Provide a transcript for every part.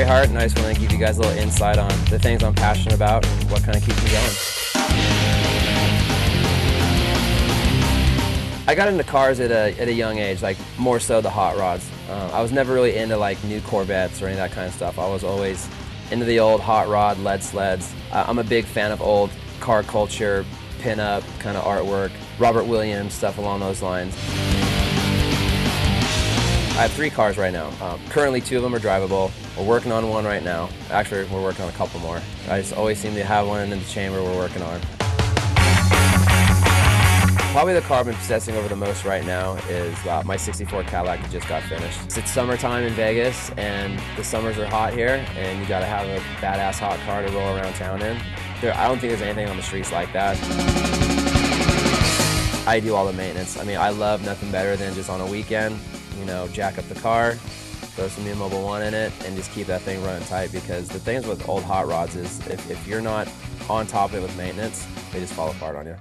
Hart, and I just want to give you guys a little insight on the things I'm passionate about and what kind of keeps me going. I got into cars at a young age, like more so the hot rods. I was never really into like new Corvettes or any of that kind of stuff. I was always into the old hot rod lead sleds. I'm a big fan of old car culture, pin-up kind of artwork, Robert Williams, stuff along those lines. I have 3 cars right now. Currently 2 of them are drivable. We're working on one right now. Actually, we're working on a couple more. I just always seem to have one in the chamber we're working on. Probably the car I've been obsessing over the most right now is my '64 Cadillac that just got finished. It's summertime in Vegas, and the summers are hot here, and you gotta have a badass hot car to roll around town in. I don't think there's anything on the streets like that. I do all the maintenance. I mean, I love nothing better than just on a weekend, you know, jack up the car, throw some new Mobil 1 in it, and just keep that thing running tight, because the things with old hot rods is if you're not on top of it with maintenance, they just fall apart on you.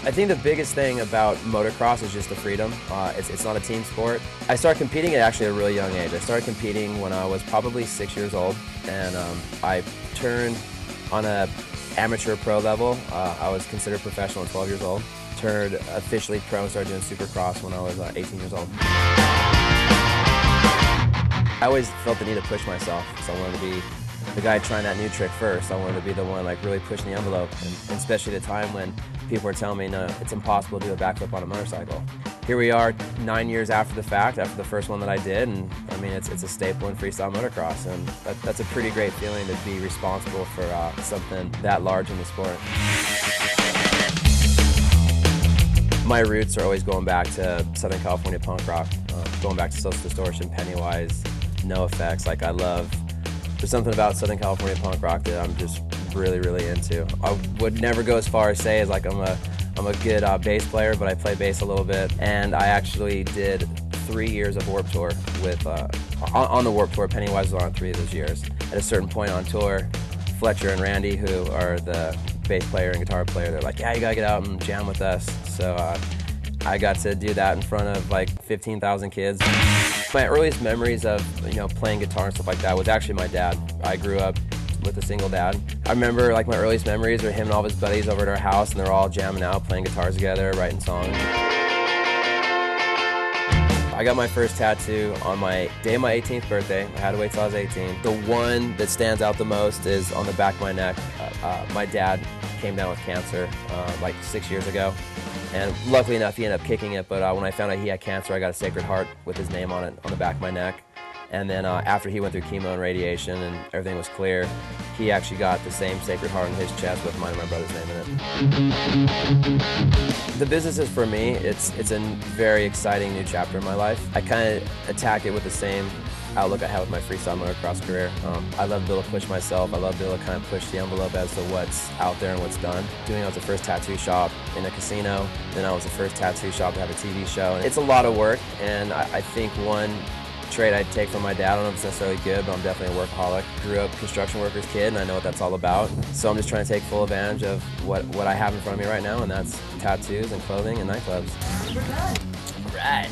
I think the biggest thing about motocross is just the freedom. It's not a team sport. I started competing at actually a really young age. I started competing when I was probably 6 years old, and I turned on a amateur pro level. I was considered professional at 12 years old. Turned officially pro and started doing supercross when I was 18 years old. I always felt the need to push myself, so I wanted to be the guy trying that new trick first. I wanted to be the one like really pushing the envelope, and especially at a time when people were telling me, no, it's impossible to do a backflip on a motorcycle. Here we are 9 years after the fact, after the first one that I did, and I mean, it's a staple in freestyle motocross, and that's a pretty great feeling to be responsible for something that large in the sport. My roots are always going back to Southern California punk rock, going back to Social Distortion, Pennywise, NoFX. Like there's something about Southern California punk rock that I'm just really, really into. I would never go as far as say as like I'm a good bass player, but I play bass a little bit. And I actually did 3 years of Warped Tour with on the Warped Tour. Pennywise was on 3 of those years. At a certain point on tour, Fletcher and Randy, who are the bass player and guitar player, they're like, yeah, you gotta get out and jam with us. So I got to do that in front of like 15,000 kids. My earliest memories of playing guitar and stuff like that was actually my dad. I grew up with a single dad. I remember like my earliest memories are him and all of his buddies over at our house, and they're all jamming out, playing guitars together, writing songs. I got my first tattoo on my day of my 18th birthday. I had to wait till I was 18. The one that stands out the most is on the back of my neck. My dad came down with cancer like 6 years ago, and luckily enough he ended up kicking it, but when I found out he had cancer, I got a Sacred Heart with his name on it on the back of my neck. And then after he went through chemo and radiation and everything was clear, he actually got the same Sacred Heart on his chest with mine and my brother's name in it. The business is, for me, it's a very exciting new chapter in my life. I kind of attack it with the same outlook I had with my freestyle motocross career. I love to be able to push myself. I love to be able to kind of push the envelope as to what's out there and what's done. I was the first tattoo shop in a casino, then I was the first tattoo shop to have a TV show. It's a lot of work, and I think one trait I'd take from my dad, I don't know if it's necessarily good, but I'm definitely a workaholic. Grew up construction worker's kid, and I know what that's all about. So I'm just trying to take full advantage of what I have in front of me right now, and that's tattoos and clothing and nightclubs. We're done. All right.